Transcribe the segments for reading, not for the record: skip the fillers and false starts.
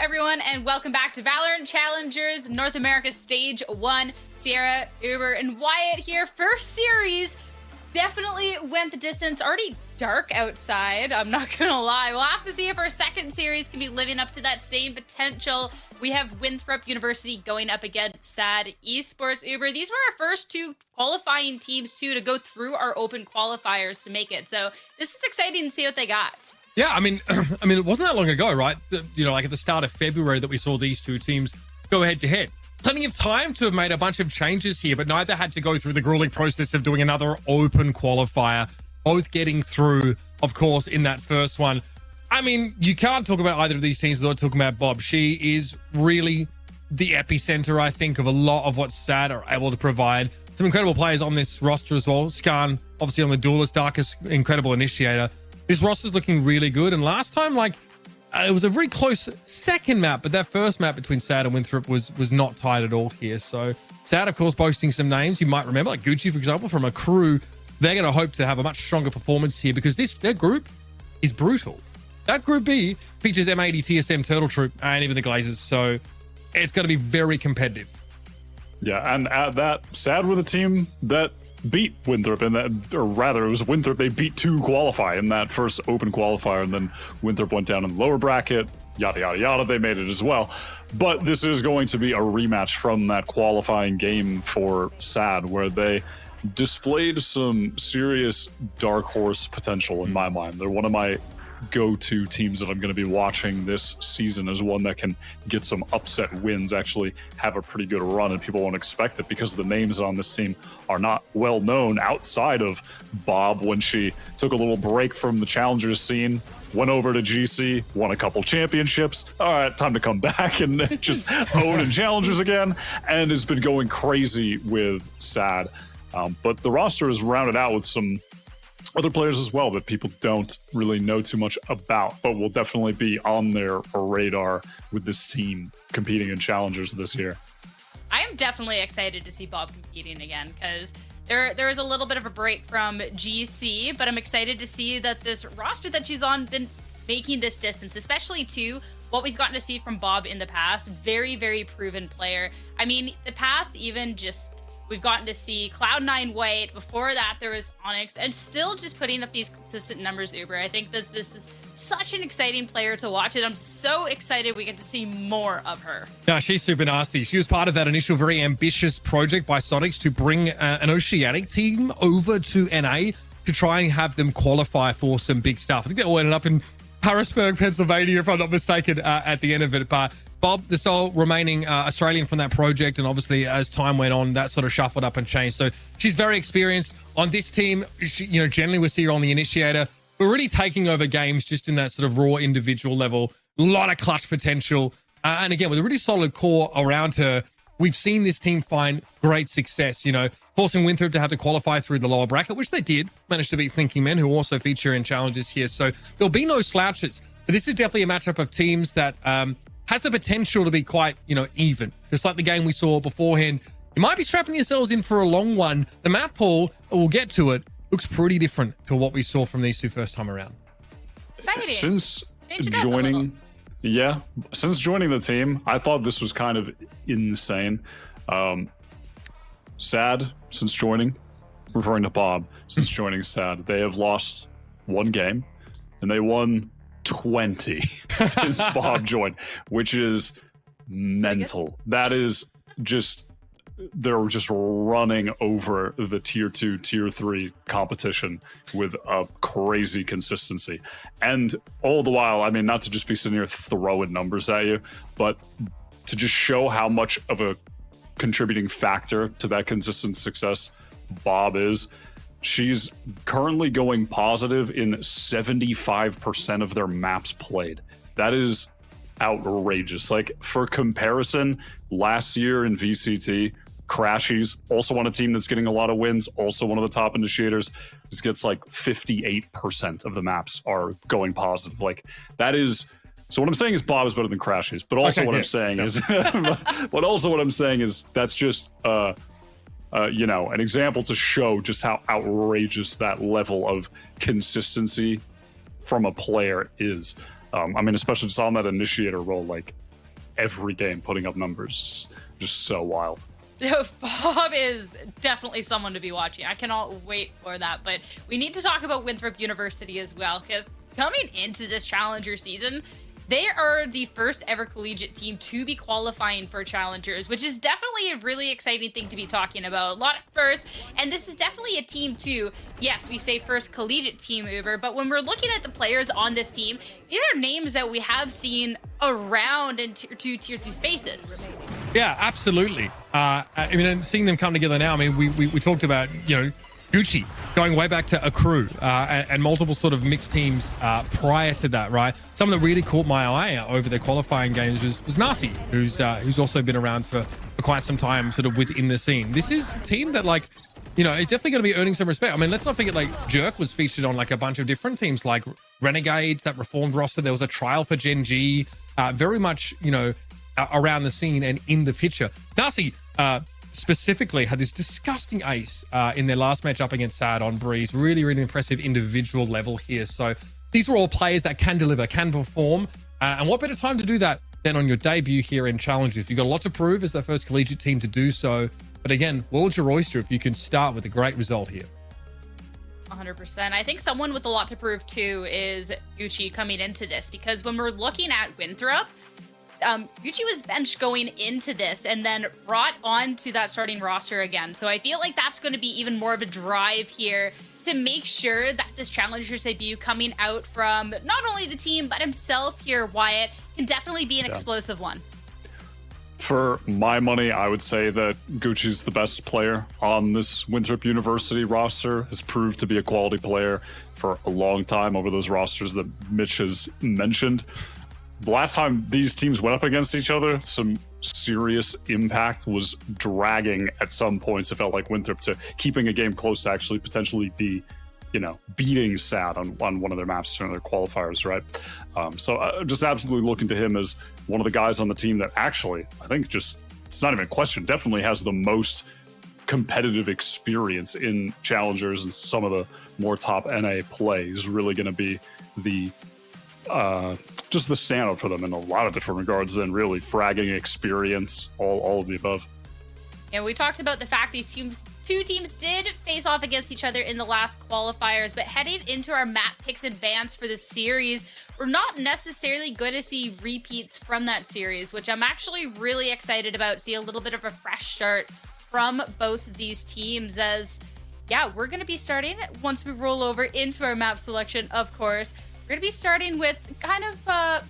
everyone, and welcome back to VALORANT Challengers North America Stage 1. Sierra, Uber, and Wyatt here. First series definitely went the distance. Already dark outside, I'm not gonna lie. We'll have to see if our second series can be living up to that same potential. We have Winthrop University going up against SAD Esports. Uber, these were our first two qualifying teams too to go through our open qualifiers to make it. So this is exciting to see what they got. Yeah, I mean, it wasn't that long ago, right? You know, like at the start of February that we saw these two teams go head to head. Plenty of time to have made a bunch of changes here, but neither had to go through the grueling process of doing another open qualifier, both getting through, of course, in that first one. I mean, you can't talk about either of these teams without talking about Bob. She is really the epicenter, I think, of a lot of what SAD are able to provide. Some incredible players on this roster as well. Skarn, obviously on the duelist, Darkest, incredible initiator. This roster's looking really good. And last time, it was a very close second map, but that first map between SAD and Winthrop was not tight at all here. So SAD, of course, boasting some names you might remember, like Gucci, for example, from a crew. They're going to hope to have a much stronger performance here because their group is brutal. That Group B features M80, TSM, Turtle Troop, and even the Glazers. So it's going to be very competitive. Yeah, and at that, SAD with a team that beat Winthrop in that, or rather it was Winthrop they beat to qualify in that first open qualifier, and then Winthrop went down in the lower bracket, yada yada yada, they made it as well. But this is going to be a rematch from that qualifying game for SAD where they displayed some serious dark horse potential in my mind. They're one of my go-to teams that I'm going to be watching this season as one that can get some upset wins, actually have a pretty good run, and people won't expect it because the names on this team are not well known outside of Bob when she took a little break from the Challengers scene, went over to GC, won a couple championships. All right, time to come back and just own in Challengers again, and has been going crazy with SAD. But the roster is rounded out with some other players as well that people don't really know too much about, but will definitely be on their radar with this team competing in Challengers this year. I am definitely excited to see Bob competing again because there is a little bit of a break from GC, but I'm excited to see that this roster that she's on been making this distance, especially to what we've gotten to see from Bob in the past. Very, very proven player. I mean, the past even just we've gotten to see Cloud9 White. Before that, there was Onyx, and still just putting up these consistent numbers, Uber. I think that this is such an exciting player to watch, and I'm so excited we get to see more of her. Yeah, she's super nasty. She was part of that initial very ambitious project by Sonics to bring an Oceanic team over to NA to try and have them qualify for some big stuff. I think they all ended up in Harrisburg, Pennsylvania, if I'm not mistaken, at the end of it. But Bob, the sole remaining Australian from that project, and obviously as time went on, that sort of shuffled up and changed. So she's very experienced on this team. She, generally we see her on the initiator. We're really taking over games just in that sort of raw individual level. A lot of clutch potential. And again, with a really solid core around her, we've seen this team find great success, forcing Winthrop to have to qualify through the lower bracket, which they did, manage to beat Thinking Men, who also feature in challenges here. So there'll be no slouches. But this is definitely a matchup of teams that has the potential to be quite, even. Just like the game we saw beforehand. You might be strapping yourselves in for a long one. The map pool, we'll get to it, looks pretty different to what we saw from these two first time around. Exciting. Since joining the team, I thought this was kind of insane. SAD, since joining, referring to Bob, since joining SAD, they have lost one game, and they won 20 since Bob joined, which is mental. That is just, they're just running over the tier 2, tier 3 competition with a crazy consistency. And all the while, I mean, not to just be sitting here throwing numbers at you, but to just show how much of a contributing factor to that consistent success Bob is. She's currently going positive in 75% of their maps played. That is outrageous. Like, for comparison, last year in VCT, Crashies, also on a team that's getting a lot of wins, also one of the top initiators, just gets like 58% of the maps are going positive. Like, that is... So what I'm saying is Bob is better than Crashies, but also what I'm saying is... what I'm saying is that's just... an example to show just how outrageous that level of consistency from a player is. I mean, especially just on that initiator role, like every game putting up numbers. Just so wild. Bob is definitely someone to be watching. I cannot wait for that. But we need to talk about Winthrop University as well, because coming into this Challenger season, they are the first ever collegiate team to be qualifying for Challengers, which is definitely a really exciting thing to be talking about. A lot at first, and this is definitely a team too. Yes, we say first collegiate team ever, but when we're looking at the players on this team, these are names that we have seen around in tier 2, tier 3 spaces. Yeah, absolutely. I mean, and seeing them come together now, I mean, we talked about, you know, Gucci going way back to Accru and multiple sort of mixed teams prior to that, right? Someone that really caught my eye over their qualifying games was Nasi, who's also been around for quite some time sort of within the scene. This is a team that, like, you know, is definitely going to be earning some respect. I mean, let's not forget, like, Jerk was featured on like a bunch of different teams like Renegades, that reformed roster. There was a trial for Gen G, very much, you know, around the scene and in the picture. Nasi specifically had this disgusting ace in their last match up against Sad on Breeze. Really, really impressive individual level here. So these are all players that can deliver, can perform. And what better time to do that than on your debut here in Challengers? You've got a lot to prove as the first collegiate team to do so. But again, world's your oyster if you can start with a great result here. 100%. I think someone with a lot to prove too is Gucci coming into this, because when we're looking at Winthrop, Gucci was benched going into this and then brought onto that starting roster again. So I feel like that's going to be even more of a drive here to make sure that this Challengers debut coming out from not only the team, but himself here, Wyatt, can definitely be an explosive one. For my money, I would say that Gucci's the best player on this Winthrop University roster, has proved to be a quality player for a long time over those rosters that Mitch has mentioned. The last time these teams went up against each other, some serious impact was dragging at some points. It felt like Winthrop to keeping a game close to actually potentially be, you know, beating Sad on one of their maps during their qualifiers, right? So just absolutely looking to him as one of the guys on the team that actually, I think just, it's not even a question, definitely has the most competitive experience in Challengers and some of the more top NA plays. Really going to be the just the standout for them in a lot of different regards, and really fragging experience, all of the above. And we talked about the fact these two teams did face off against each other in the last qualifiers, but heading into our map picks advance for the series, we're not necessarily going to see repeats from that series, which I'm actually really excited about. See a little bit of a fresh start from both of these teams, as yeah, we're going to be starting once we roll over into our map selection, of course. We're going to be starting with kind of, I'd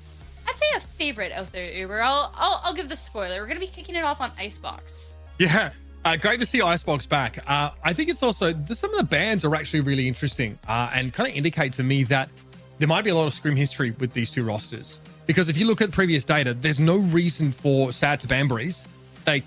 say a favorite out there, Uber. I'll give the spoiler. We're going to be kicking it off on Icebox. Yeah, great to see Icebox back. I think it's also, some of the bans are actually really interesting and kind of indicate to me that there might be a lot of scrim history with these two rosters. Because if you look at previous data, there's no reason for Sad to ban Breeze. They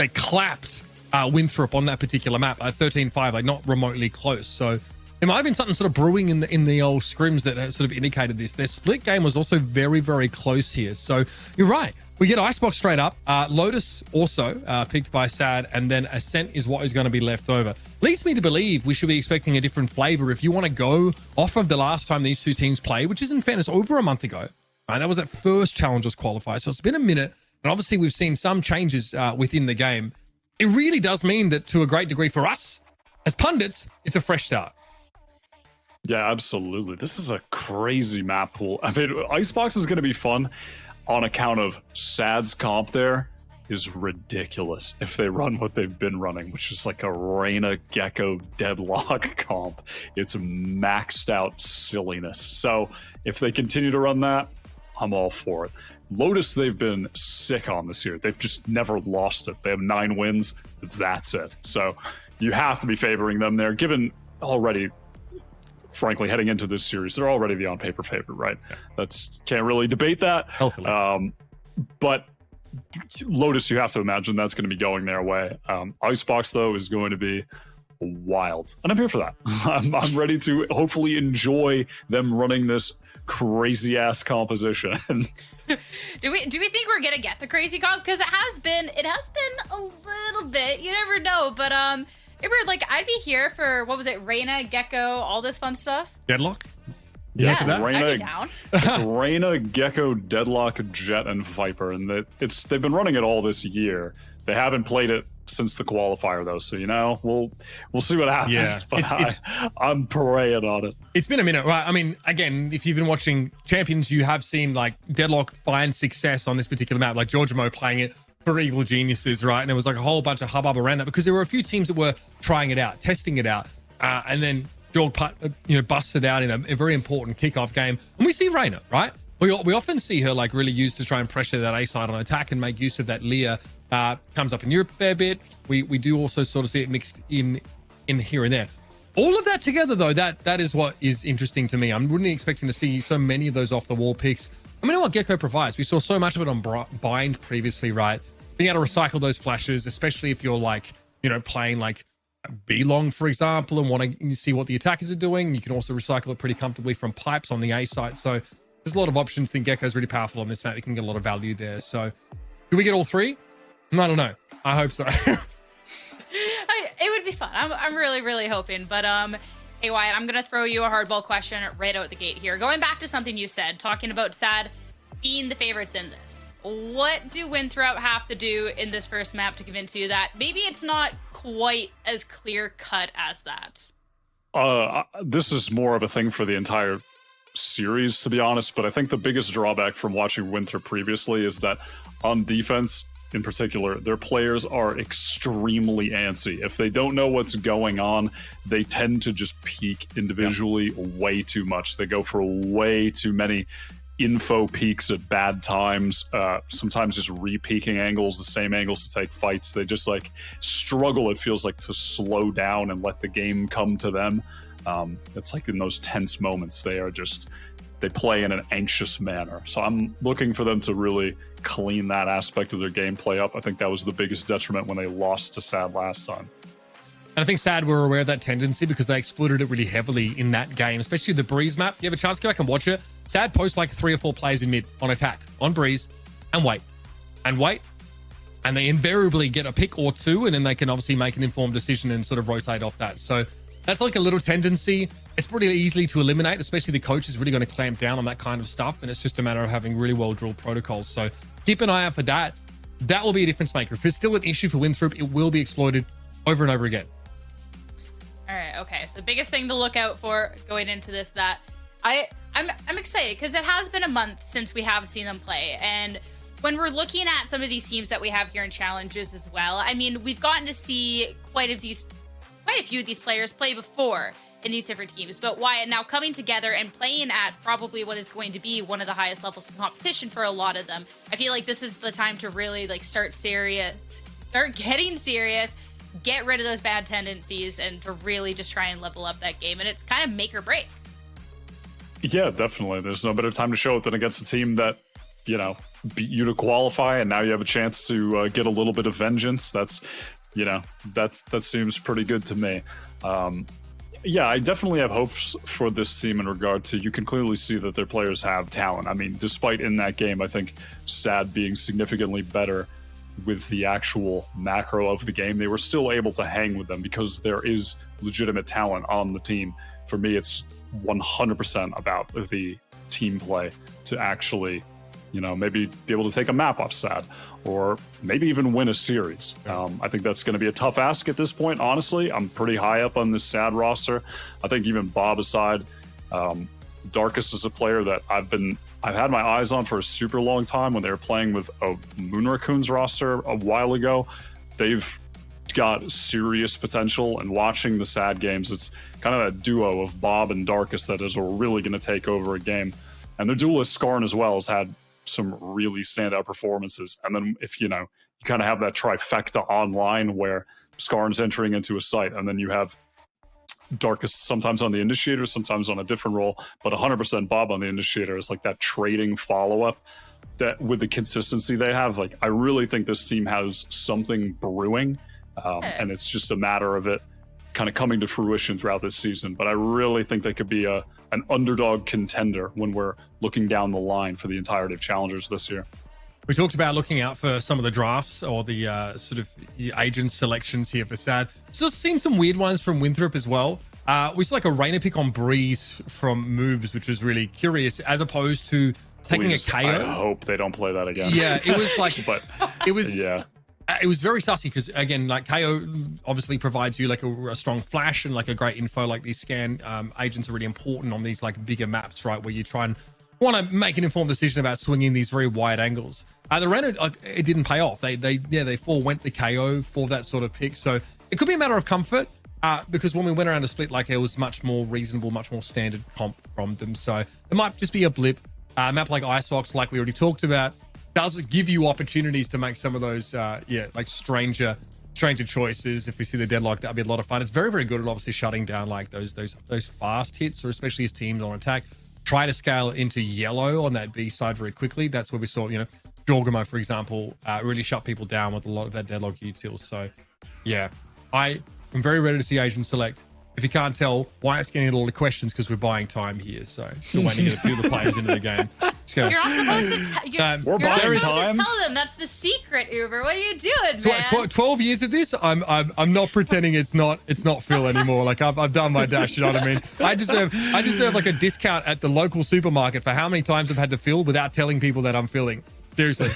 clapped Winthrop on that particular map at 13-5, like not remotely close. So there might have been something sort of brewing in the old scrims that sort of indicated this. Their split game was also very, very close here. So you're right. We get Icebox straight up. Lotus also picked by Sad, and then Ascent is what is going to be left over. Leads me to believe we should be expecting a different flavor if you want to go off of the last time these two teams played, which is in fairness over a month ago. Right? That was that first Challengers qualifier. So it's been a minute, and obviously we've seen some changes within the game. It really does mean that to a great degree for us as pundits, it's a fresh start. Yeah, absolutely. This is a crazy map pool. I mean, Icebox is going to be fun on account of Sad's comp there is ridiculous if they run what they've been running, which is like a Reyna Gecko deadlock comp. It's maxed out silliness. So if they continue to run that, I'm all for it. Lotus, they've been sick on this year. They've just never lost it. They have 9 wins. That's it. So you have to be favoring them there, given already, frankly, heading into this series, they're already the on-paper favorite, right? Yeah. That's can't really debate that. Healthily. But Lotus, you have to imagine that's going to be going their way. Icebox, though, is going to be wild. And I'm here for that. I'm ready to hopefully enjoy them running this crazy-ass composition. Do we think we're going to get the crazy comp? Because it has been a little bit. You never know, but like, I'd be here for, what was it, Reyna, Gecko, all this fun stuff. Deadlock? You Yeah, into that? I'd be down. It's Reyna, Gecko, Deadlock, Jet, and Viper, and they've been running it all this year. They haven't played it since the qualifier though, so we'll see what happens. Yeah, but I'm praying on it. It's been a minute, right? I mean, again, if you've been watching Champions, you have seen like Deadlock find success on this particular map, like Georgimo playing it for Evil Geniuses, right? And there was like a whole bunch of hubbub around that because there were a few teams that were trying it out, testing it out, and then Jorg busted out in a very important kickoff game. And we see Reyna, right? We often see her like really used to try and pressure that A side on attack and make use of that Leah. Comes up in Europe a fair bit. We do also sort of see it mixed in here and there. All of that together, though, that is what is interesting to me. I'm really expecting to see so many of those off the wall picks. I mean, what Gecko provides. We saw so much of it on Bind previously, right? Being able to recycle those flashes, especially if you're like, playing like B-Long, for example, and want to see what the attackers are doing. You can also recycle it pretty comfortably from pipes on the A site. So there's a lot of options. I think Gecko's really powerful on this map. We can get a lot of value there. So do we get all three? I don't know. I hope so. It would be fun. I'm really, really hoping. But hey, Wyatt, I'm going to throw you a hardball question right out the gate here. Going back to something you said, talking about SAD being the favorites in this. What do Winthrop have to do in this first map to convince you that maybe it's not quite as clear-cut as that? This is more of a thing for the entire series, to be honest. But I think the biggest drawback from watching Winthrop previously is that on defense, in particular, their players are extremely antsy. If they don't know what's going on, they tend to just peak individually way too much. They go for way too many info peaks at bad times, sometimes just re-peaking angles, the same angles to take fights. They just like struggle, it feels like, to slow down and let the game come to them. It's like in those tense moments, they play in an anxious manner. So I'm looking for them to really clean that aspect of their gameplay up. I think that was the biggest detriment when they lost to SAD last time. And I think SAD were aware of that tendency because they exploited it really heavily in that game, especially the Breeze map. If you have a chance to go back and watch it, SAD posts like 3 or 4 players in mid on attack, on Breeze, and wait. And they invariably get a pick or two, and then they can obviously make an informed decision and sort of rotate off that. So that's like a little tendency. It's pretty easily to eliminate, especially the coach is really going to clamp down on that kind of stuff. And it's just a matter of having really well-drilled protocols. So keep an eye out for that. That will be a difference maker. If it's still an issue for Winthrop, it will be exploited over and over again. All right, okay. So the biggest thing to look out for going into this, that I'm excited because it has been a month since we have seen them play. And when we're looking at some of these teams that we have here in Challenges as well, I mean, we've gotten to see quite a few of these players play before in these different teams. But Wyatt, now coming together and playing at probably what is going to be one of the highest levels of competition for a lot of them, I feel like this is the time to really like start getting serious, get rid of those bad tendencies, and to really just try and level up that game. And it's kind of make or break. Yeah, definitely. There's no better time to show it than against a team that, beat you to qualify, and now you have a chance to get a little bit of vengeance. That seems pretty good to me. Yeah, I definitely have hopes for this team in regard to, you can clearly see that their players have talent. I mean, despite in that game, I think SAD being significantly better with the actual macro of the game, they were still able to hang with them because there is legitimate talent on the team. For me, it's 100% about the team play to actually, maybe be able to take a map off SAD or maybe even win a series. I think that's going to be a tough ask at this point, honestly. I'm pretty high up on this SAD roster. I think even Bob aside, Darkus is a player that I've had my eyes on for a super long time. When they were playing with a Moon Raccoons roster a while ago, they've got serious potential, and watching the SAD games, it's kind of a duo of Bob and Darkus that is really going to take over a game. And their duelist Skarn as well has had some really standout performances. And then if you kind of have that trifecta online where Skarn's entering into a site, and then you have Darkus sometimes on the initiator, sometimes on a different role, but 100% Bob on the initiator is like that trading follow-up that with the consistency they have. Like, I really think this team has something brewing, and it's just a matter of it kind of coming to fruition throughout this season. But I really think they could be an underdog contender when we're looking down the line for the entirety of Challengers this year. We talked about looking out for some of the drafts or the sort of agent selections here for SAD. Still seen some weird ones from Winthrop as well. We saw like a Reina pick on Breeze from Moobs, which was really curious, as opposed to taking Please, a KO. I hope they don't play that again. Yeah, it was like, but it was, yeah. It was very sussy because, again, like KO obviously provides you like a strong flash and like a great info. Like these scan agents are really important on these like bigger maps, right? Where you try and want to make an informed decision about swinging these very wide angles. The Reina, it didn't pay off. They forewent the KO for that sort of pick. So it could be a matter of comfort because when we went around the split, like it was much more reasonable, much more standard comp from them. So it might just be a blip. A map like Icebox, like we already talked about, does give you opportunities to make some of those, like stranger choices. If we see the deadlock, that'd be a lot of fun. It's very, very good at obviously shutting down like those fast hits, or especially as teams on attack try to scale into yellow on that B side very quickly. That's where we saw, Jorgamo, for example, really shut people down with a lot of that deadlock utils. So, yeah, I am very ready to see Asian Select. If you can't tell, why it's getting a lot of questions because we're buying time here. So still waiting to get a few of the players into the game. You're not supposed to we're buying time. To tell them. That's the secret, Uber. What are you doing, man? 12 years of this, I'm not pretending it's not Phil anymore. Like I've done my dash. You know what I mean? I deserve like a discount at the local supermarket for how many times I've had to fill without telling people that I'm filling. Seriously.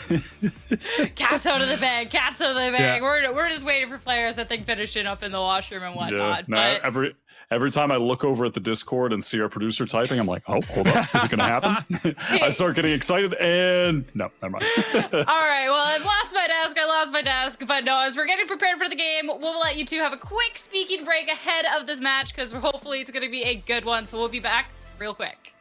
Cats out of the bag. Yeah. We're just waiting for players, I think, finishing up in the washroom and whatnot. Yeah. No, but every time I look over at the Discord and see our producer typing, I'm like, oh, hold up. Is it going to happen? I start getting excited and no, never mind. All right. Well, I lost my desk. But no, as we're getting prepared for the game, we'll let you two have a quick speaking break ahead of this match because hopefully it's going to be a good one. So we'll be back real quick.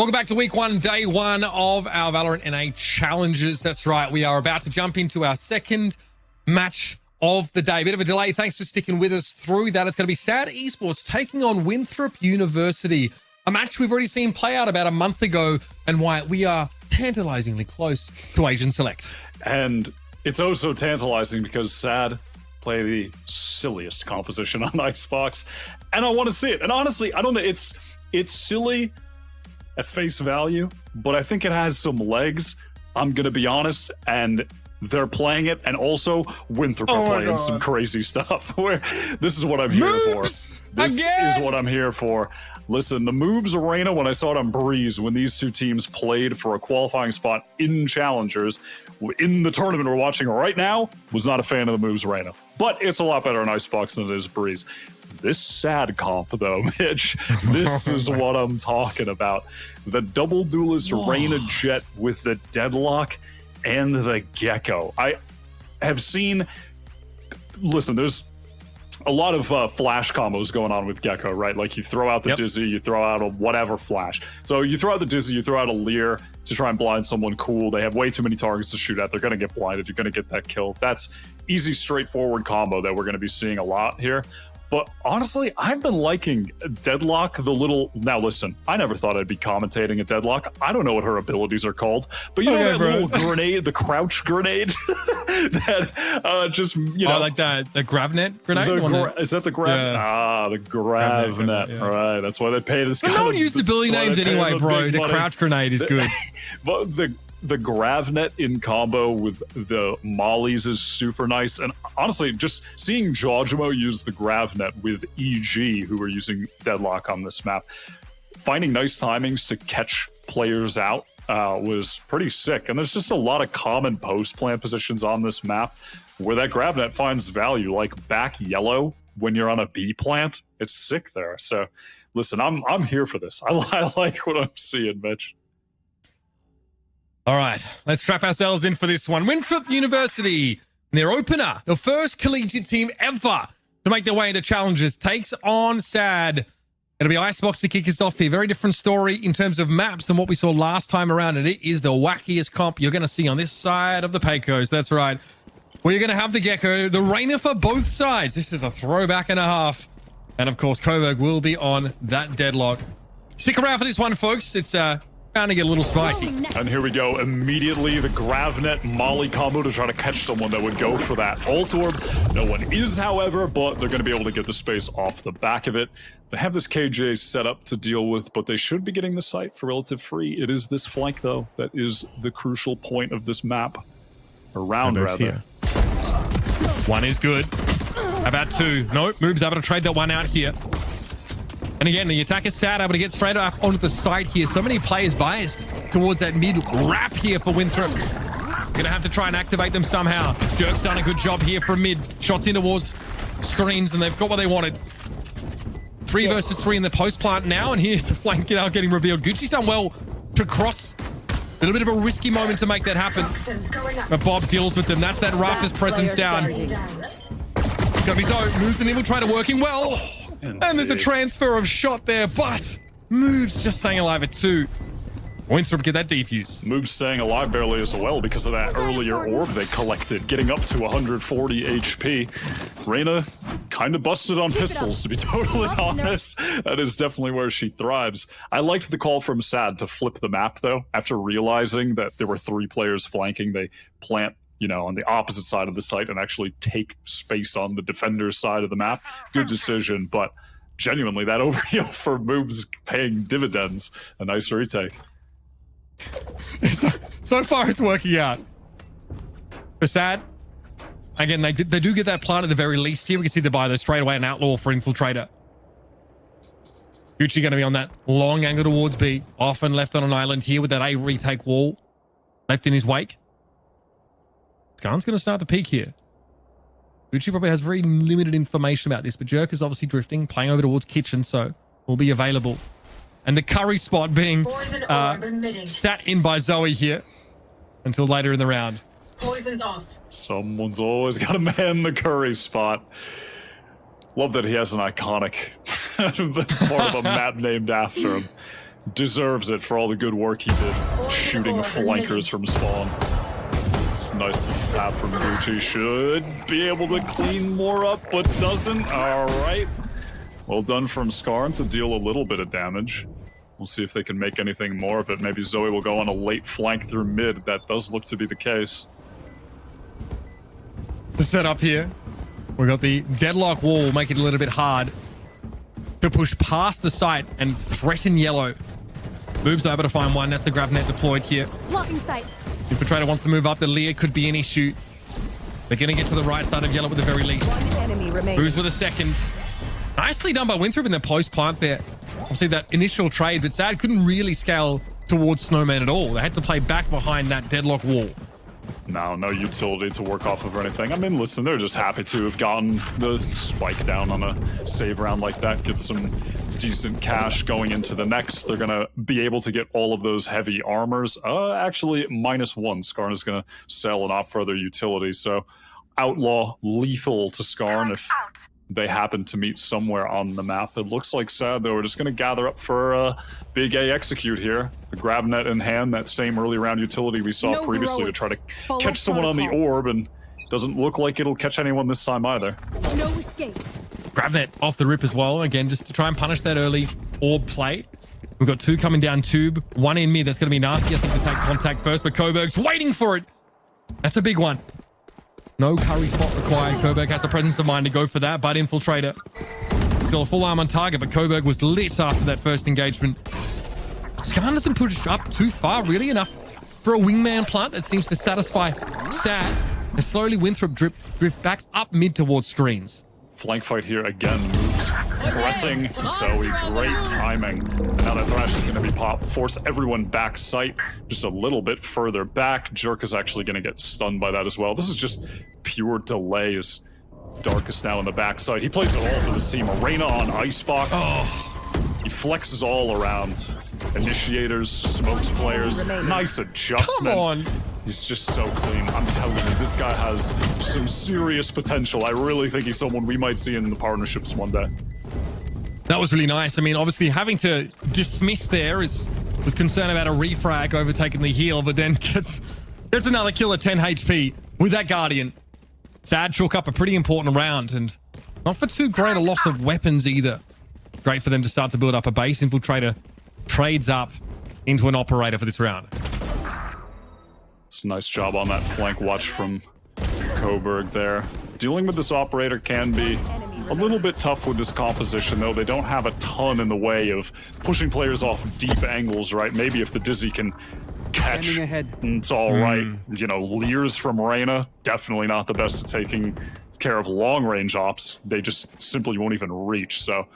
Welcome back to week one, day one of our Valorant NA Challengers. That's right. We are about to jump into our second match of the day. Bit of a delay. Thanks for sticking with us through that. It's going to be SAD Esports taking on Winthrop University. A match we've already seen play out about a month ago, and why we are tantalizingly close to Asian Select. And it's also tantalizing because SAD play the silliest composition on Icebox, and I want to see it. And honestly, I don't know. It's silly at face value, but I think it has some legs. I'm gonna be honest, and they're playing it, and also Winthrop are playing some crazy stuff. Where this is what I'm here for. This is what I'm here for. Listen, the Moves Arena, when I saw it on Breeze, when these two teams played for a qualifying spot in Challengers, in the tournament we're watching right now, was not a fan of the Moves Arena. But it's a lot better in Icebox than it is Breeze. This SAD comp, though, Mitch, this is what I'm talking about. The double duelist Reyna Jet with the Deadlock and the Gecko. I have seen, listen, there's a lot of flash combos going on with Gecko, right? Like you throw out the Dizzy, you throw out a whatever flash. So you throw out the Dizzy, you throw out a Leer to try and blind someone cool. They have way too many targets to shoot at. They're going to get blinded. You're going to get that kill. That's easy, straightforward combo that we're going to be seeing a lot here. But honestly, I've been liking Deadlock, the little... Now listen, I never thought I'd be commentating a Deadlock. I don't know what her abilities are called. But you know that little grenade, the crouch grenade? that just, you know... Oh, like the Gravnet grenade? Is that the Grav? Yeah. Ah, the Gravnet. Yeah. Right, that's why they pay this guy. But no one used ability names anyway, bro. The crouch grenade is good. But the Gravnet in combo with the mollies is super nice. And honestly, just seeing Jojimo use the Gravnet with EG, who are using Deadlock on this map, finding nice timings to catch players out was pretty sick. And there's just a lot of common post plant positions on this map where that Gravnet finds value, like back yellow when you're on a B plant. It's sick there. So listen, I'm here for this. I like what I'm seeing, Mitch. All right, let's strap ourselves in for this one. Winthrop University, their opener, the first collegiate team ever to make their way into Challengers, takes on SAD. It'll be Icebox to kick us off here. Very different story in terms of maps than what we saw last time around, and it is the wackiest comp you're going to see on this side of the Pecos. That's right. Well, you're going to have the Gecko, the Reyna for both sides. This is a throwback and a half. And, of course, Coburg will be on that Deadlock. Stick around for this one, folks. It's bound to get a little spicy. And here we go. Immediately, the Gravnet Molly combo to try to catch someone that would go for that Ult Orb. No one is, however, but they're going to be able to get the space off the back of it. They have this KJ set up to deal with, but they should be getting the site for relative free. It is this flank, though, that is the crucial point of this map. Around, rather. Here. One is good. How about two? No, Move's able to trade that one out here. And again, the attack is SAD, able to get straight up onto the side here. So many players biased towards that mid wrap here for Winthrop. Gonna have to try and activate them somehow. Jerk's done a good job here from mid. Shots in towards screens, and they've got what they wanted. 3 versus 3 in the post plant now, and here's the flank now getting revealed. Gucci's done well to cross. A little bit of a risky moment to make that happen. But Bob deals with them. That's that Rafters presence down. Gonna be so. Moves and Infiltrator working well. And there's a transfer of shot there, but Moves just staying alive at 2. Winthrop get that defuse. Moves staying alive barely as well because of that earlier orb they collected, getting up to 140 HP. Reyna kind of busted on pistols, to be totally honest. That is definitely where she thrives. I liked the call from SAD to flip the map, though. After realizing that there were 3 players flanking, they plant, you know, on the opposite side of the site and actually take space on the defender's side of the map. Good decision, but genuinely, that overheal for Moves paying dividends. A nice retake. So far, it's working out. For SAD, again, they do get that plant at the very least here. We can see the buy though straight away, an outlaw for Infiltrator. Gucci going to be on that long angle towards B. Often left on an island here with that A retake wall left in his wake. Skarn's going to start to peek here. Gucci probably has very limited information about this, but Jerk is obviously drifting, playing over towards Kitchen, so will be available. And the curry spot being sat in by Zoe here until later in the round. Poison's off. Someone's always got to man the curry spot. Love that he has an iconic part of a map named after him. deserves it for all the good work he did shooting flankers from spawn. It's nice tap from Gucci. Should be able to clean more up, but doesn't. All right. Well done from Skarn to deal a little bit of damage. We'll see if they can make anything more of it. Maybe Zoe will go on a late flank through mid. That does look to be the case. The setup here. We got the deadlock wall, make it a little bit hard to push past the site and threaten yellow. Moves over to find one. That's the grab net deployed here. Blocking sight. Infiltrator wants to move up. The Lear could be an issue. They're going to get to the right side of yellow at the very least. One enemy remaining. Moves with a second. Nicely done by Winthrop in the post plant there. Obviously that initial trade, but Sad couldn't really scale towards Snowman at all. They had to play back behind that deadlock wall. No utility to work off of or anything. I mean, listen, they're just happy to have gotten the spike down on a save round like that, get some decent cash going into the next. They're going to be able to get all of those heavy armors. Actually, -1. Skarn is going to sell and opt for other utility. So Outlaw lethal to Skarn if they happen to meet somewhere on the map. It looks like Sad, though, we're just going to gather up for Big A execute here. The grab net in hand, that same early round utility we saw previously to try to catch someone on the orb, and doesn't look like it'll catch anyone this time either. No escape. Grab net off the rip as well. Again, just to try and punish that early orb play. We've got two coming down tube. One in mid. That's going to be nasty, I think, to take contact first, but Coburg's waiting for it. That's a big one. No curry spot required. Coburg has the presence of mind to go for that, but Infiltrator still a full arm on target, but Coburg was lit after that first engagement. Skarn doesn't push up too far, really enough for a wingman plant that seems to satisfy Sad. And slowly Winthrop drift back up mid towards screens. Flank fight here again, moves pressing Zoe, great timing. Now that Thrash is going to be popped, force everyone back sight just a little bit further back. Jerk is actually going to get stunned by that as well. This is just pure delay as Darkest now on the backside. He plays it all for this team. Arena on Icebox. He flexes all around. Initiators, smokes players. Nice adjustment. Come on. He's just so clean. I'm telling you, this guy has some serious potential. I really think he's someone we might see in the partnerships one day. That was really nice. I mean, obviously having to dismiss there was concerned about a refrag overtaking the heal, but then gets another kill at 10 HP with that Guardian. Sad chalk up a pretty important round, and not for too great a loss of weapons either. Great for them to start to build up a base. Infiltrator trades up into an operator for this round. It's a nice job on that flank watch from Coburg there. Dealing with this operator can be a little bit tough with this composition, though. They don't have a ton in the way of pushing players off deep angles, right? Maybe if the Dizzy can catch, it's all right. You know, Lears from Reyna, definitely not the best at taking care of long-range ops. They just simply won't even reach, so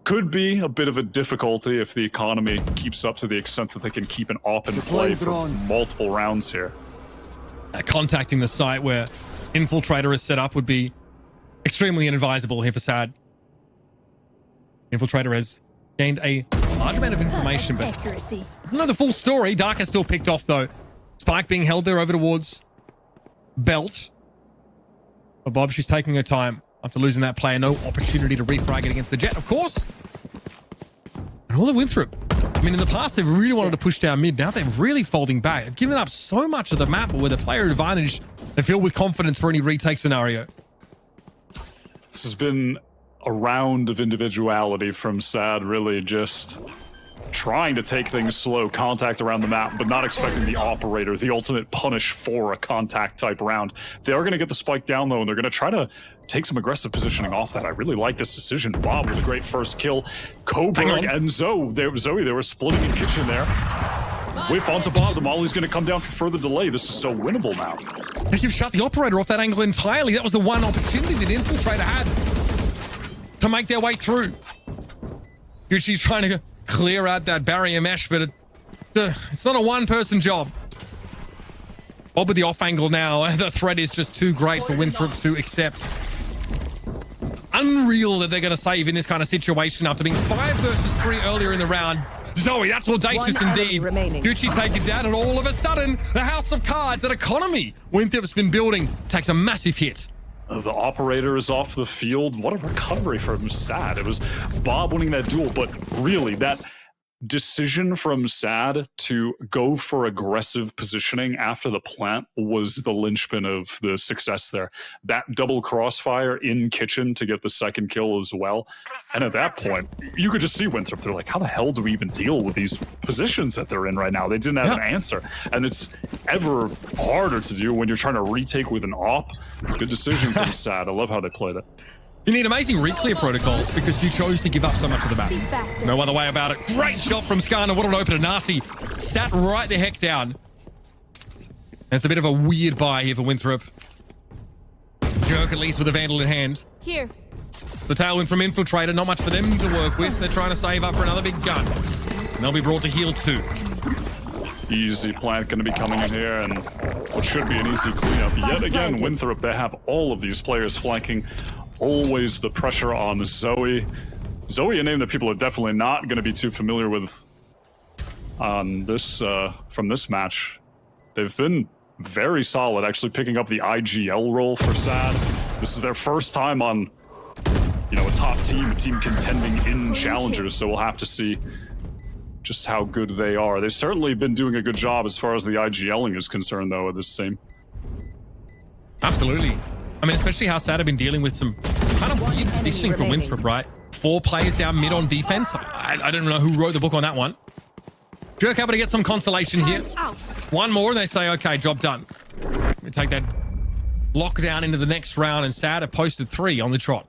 could be a bit of a difficulty if the economy keeps up to the extent that they can keep an op in play for multiple rounds here. Contacting the site where Infiltrator is set up would be extremely inadvisable here for Sad. Infiltrator has gained a large amount of information, but doesn't know the full story. Dark is still picked off, though. Spike being held there over towards Belt. But Bob, she's taking her time. After losing that player, no opportunity to refrag it against the Jet, of course. And all the Winthrop. I mean, in the past, they've really wanted to push down mid. Now they're really folding back. They've given up so much of the map, but with a player advantage, they feel with confidence for any retake scenario. This has been a round of individuality from Sad, really just trying to take things slow, contact around the map, but not expecting the operator, the ultimate punish for a contact type round. They are going to get the spike down, though, and they're going to try to take some aggressive positioning off that. I really like this decision. Bob with a great first kill. Coburg and Zoe, they were splitting in kitchen there. Whiff onto Bob. The Molly's going to come down for further delay. This is so winnable now. You've shut the operator off that angle entirely. That was the one opportunity that Infiltrator had to make their way through. She's trying to clear out that barrier mesh, but it's not a one-person job. Bob with the off angle now. The threat is just too great for Winthrop to accept. Unreal that they're going to save in this kind of situation after being 5 versus 3 earlier in the round. Zoe, that's audacious indeed. Gucci take it down, and all of a sudden, the House of Cards, that economy Winthrop's been building, takes a massive hit. The operator is off the field. What a recovery from Sad. It was Bob winning that duel, but really, that decision from SAD to go for aggressive positioning after the plant was the linchpin of the success there. That double crossfire in kitchen to get the second kill as well. And at that point, you could just see Winthrop. They're like, how the hell do we even deal with these positions that they're in right now? They didn't have an answer. And it's ever harder to do when you're trying to retake with an op. Good decision from SAD. I love how they played it. You need amazing re-clear protocols because you chose to give up so much of the map. No other way about it. Great shot from Skarner. What an opener. Nasi sat right the heck down. And it's a bit of a weird buy here for Winthrop. Jerk at least with a Vandal in hand. Here. The tailwind from Infiltrator. Not much for them to work with. They're trying to save up for another big gun. And they'll be brought to heal too. Easy plant going to be coming in here, and what should be an easy cleanup. Yet again, Winthrop, they have all of these players flanking. Always the pressure on Zoe. Zoe, a name that people are definitely not going to be too familiar with on this from this match. They've been very solid, actually picking up the IGL role for SAD. This is their first time on, you know, a top team, a team contending in Challengers, so we'll have to see just how good they are. They've certainly been doing a good job as far as the IGLing is concerned, though, with this team. Absolutely. I mean, especially how SAD have been dealing with some kind of weird positioning from Winthrop, right? 4 players down mid on defense. I don't know who wrote the book on that one. Jerk able to get some consolation here. One more, and they say, okay, job done. We take that lockdown into the next round, and SAD have posted 3 on the trot.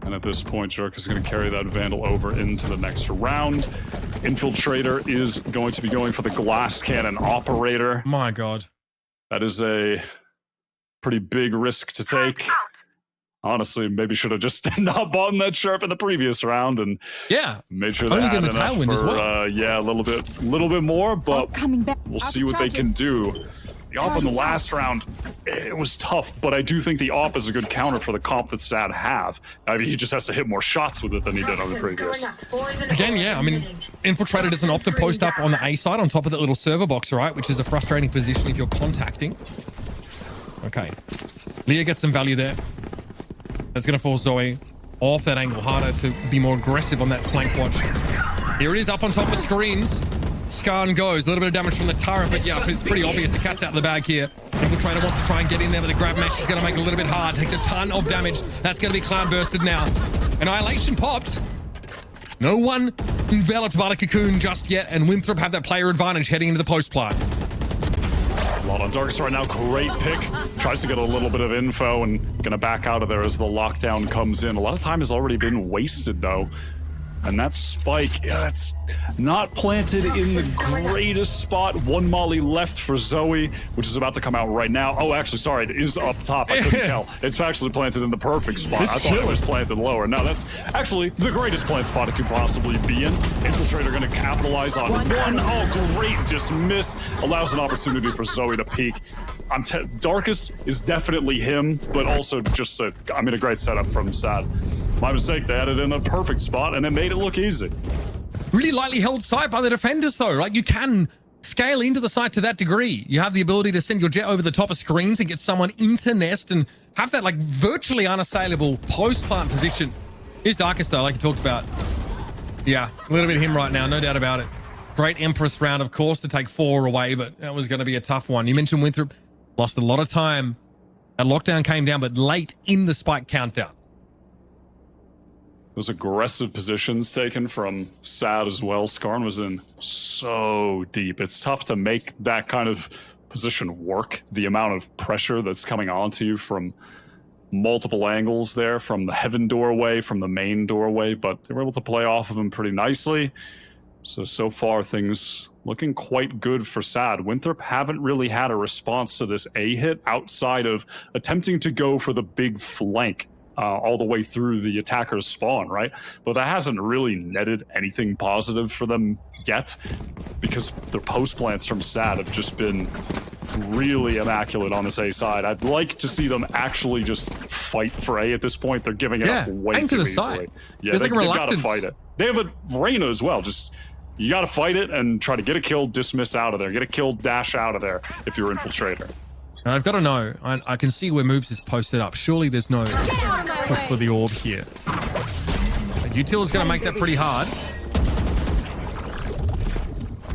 And at this point, Jerk is going to carry that Vandal over into the next round. Infiltrator is going to be going for the glass cannon operator. My God. That is a pretty big risk to take. Honestly, maybe should have just not bought that sharp in the previous round and made sure they had enough for yeah, a little bit more, but we'll see what they can do. The op in the last round, it was tough, but I do think the op is a good counter for the comp that SAD have. I mean, he just has to hit more shots with it than he did on the previous. Again, yeah, I mean, Infiltrator doesn't often post up on the A side on top of that little server box, right? Which is a frustrating position if you're contacting. Okay. Leah gets some value there. That's going to force Zoe off that angle harder to be more aggressive on that flank watch. Here it is up on top of screens. Skarn goes. A little bit of damage from the turret, but yeah, it's pretty obvious the cat's out of the bag here. Infiltrator wants to try and get in there, but the grab mesh is going to make it a little bit hard. Takes a ton of damage. That's going to be cloud bursted now. Annihilation popped. No one enveloped by the cocoon just yet, and Winthrop have that player advantage heading into the post plant. A lot on Darkest right now. Great pick. Tries to get a little bit of info and gonna back out of there as the lockdown comes in. A lot of time has already been wasted though. And that spike, yeah, it's not planted in the greatest spot. 1 molly left for Zoe, which is about to come out right now. Oh, actually, sorry, it is up top. I couldn't tell. It's actually planted in the perfect spot. I thought it was planted lower. No, that's actually the greatest plant spot it could possibly be in. Infiltrator going to capitalize on one. Oh, great dismiss. Allows an opportunity for Zoe to peek. Darkest is definitely him, but also just a great setup from SAD. My mistake, they had it in a perfect spot and it made it look easy. Really lightly held site by the defenders though, right? You can scale into the site to that degree. You have the ability to send your jet over the top of screens and get someone into nest and have that like virtually unassailable post-plant position. Here's Darkest though, like you talked about. Yeah, a little bit of him right now, no doubt about it. Great Empress round, of course, to take 4 away, but that was going to be a tough one. You mentioned Winthrop lost a lot of time. That lockdown came down, but late in the spike countdown. Those aggressive positions taken from SAD as well. Skarn was in so deep. It's tough to make that kind of position work. The amount of pressure that's coming onto you from multiple angles there, from the heaven doorway, from the main doorway, but they were able to play off of him pretty nicely. So far things looking quite good for SAD. Winthrop haven't really had a response to this A hit outside of attempting to go for the big flank all the way through the attacker's spawn, right? But that hasn't really netted anything positive for them yet because their post plants from SAD have just been really immaculate on this A side. I'd like to see them actually just fight for A at this point. They're giving it up way too easily. Side. Yeah, they've got to fight it. They have a Reyna as well. Just you got to fight it and try to get a kill, dismiss out of there, get a kill, dash out of there if you're Infiltrator. And I've got to know, I can see where Moobs is posted up. Surely there's no push for the orb here. Util is going to make that pretty hard.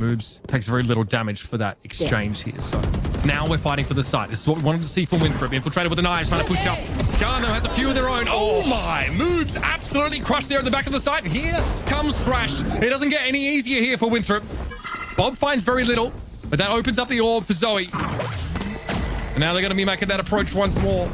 Moves takes very little damage for that exchange here. So now we're fighting for the site. This is what we wanted to see from Winthrop. Infiltrated with the knives, trying to push up. Skarno has a few of their own. Oh my! Moves absolutely crushed there at the back of the site. And here comes Thrash. It doesn't get any easier here for Winthrop. Bob finds very little, but that opens up the orb for Zoe. And now they're going to be making that approach once more.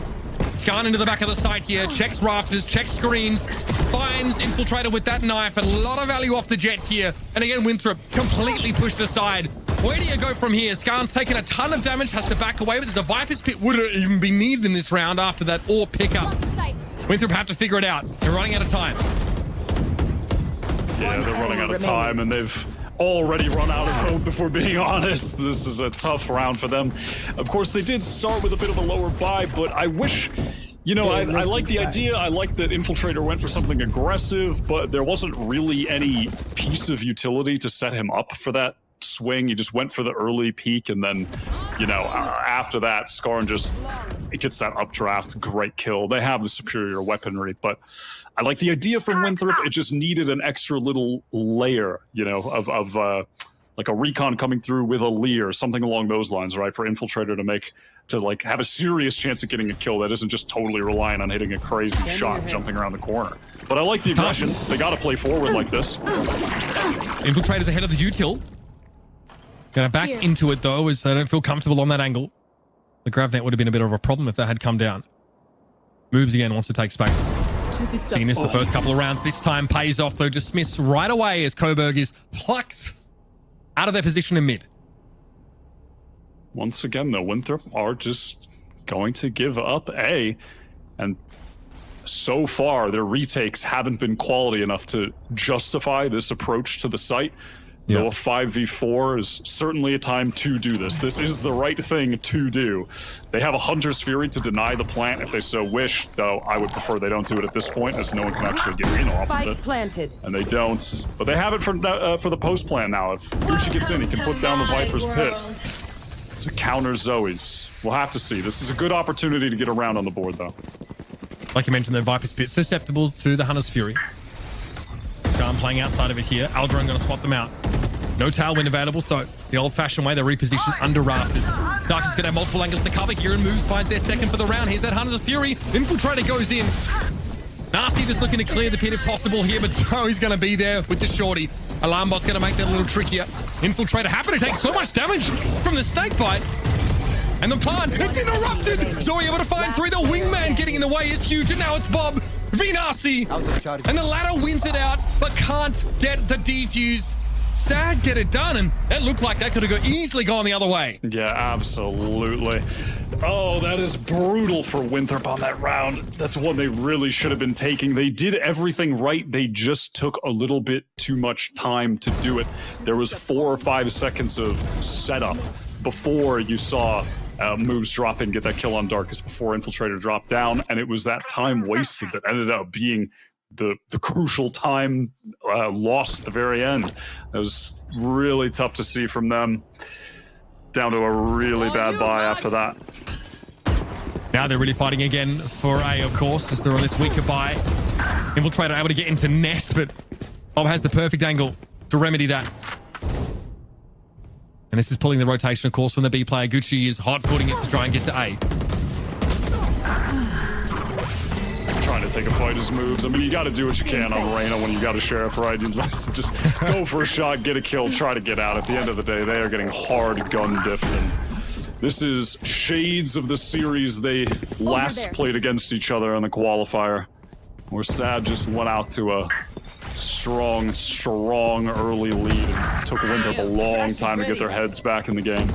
Skarn into the back of the site here. Checks rafters, checks screens. Finds Infiltrator with that knife. A lot of value off the jet here. And again, Winthrop completely pushed aside. Where do you go from here? Skarn's taken a ton of damage, has to back away, but there's a Viper's Pit would even be needed in this round after that orb pickup. Winthrop have to figure it out. They're running out of time. Yeah, they're running out of time, and they've already run out of hope, if we're being honest. This is a tough round for them. Of course, they did start with a bit of a lower buy, but I wish... You know, I like the idea. I like that Infiltrator went for something aggressive, but there wasn't really any piece of utility to set him up for that swing. He just went for the early peak, and then, you know, after that, Skarn just gets that updraft. Great kill. They have the superior weaponry, but I like the idea from Winthrop. It just needed an extra little layer, you know, of like a recon coming through with a Lear, something along those lines, right? For Infiltrator to like have a serious chance of getting a kill that isn't just totally relying on hitting a crazy shot jumping around the corner. But I like the aggression. They got to play forward like this. Infiltrator's ahead of the util. Gonna back into it though, as they don't feel comfortable on that angle. The grav net would have been a bit of a problem if that had come down. Moves again, wants to take space. Seeing this the first couple of rounds. This time pays off though. Dismissed right away as Coburg is plucked out of their position in mid. Once again, though, Winthrop are just going to give up A. And so far, their retakes haven't been quality enough to justify this approach to the site. Yep. Though a 5v4 is certainly a time to do this. This is the right thing to do. They have a Hunter's Fury to deny the plant if they so wish, though I would prefer they don't do it at this point, as no one can actually get in off of it. Planted. And they don't. But they have it for the post plant now. If Gucci gets in, he can put down the Viper's Pit to counter Zoe's. We'll have to see. This is a good opportunity to get around on the board, though. Like you mentioned, the Viper's Pit susceptible to the Hunter's Fury. Skarn playing outside of it here. Aldrin going to spot them out. No tailwind available, so the old-fashioned way, they reposition under rafters. Dark is going to have multiple angles to cover here, and Moves finds their second for the round. Here's that Hunter's Fury. Infiltrator goes in. Nasty just looking to clear the pit if possible here, but Zoe's going to be there with the shorty. Alarm bot's going to make that a little trickier. Infiltrator happy to take so much damage from the snake bite. And the plant, it's interrupted! Zoe able to find through. The wingman getting in the way is huge, and now it's Bob. Vinasi. And the ladder wins it out, but can't get the defuse. Sad get it done, and that looked like that could have easily gone the other way. Yeah, absolutely. Oh, that is brutal for Winthrop on that round. That's one they really should have been taking. They did everything right. They just took a little bit too much time to do it. There was 4 or 5 seconds of setup before you saw Moves drop in, get that kill on Darkest before Infiltrator dropped down, and it was that time wasted that ended up being the crucial time lost at the very end. It was really tough to see from them. Down to a really bad buy after that. Now they're really fighting again for A, of course, as they're on this weaker buy. Infiltrator able to get into Nest, but Bob has the perfect angle to remedy that. And this is pulling the rotation, of course, from the B player. Gucci is hot-footing it to try and get to A. Trying to take a fighter's moves. I mean, you got to do what you can on Reyna when you got a sheriff, right? You just go for a shot, get a kill, try to get out. At the end of the day, they are getting hard gun diffed. And this is shades of the series they last played against each other in the qualifier, where Sad just went out to a strong early lead. It took Winthrop a long time to get their heads back in the game.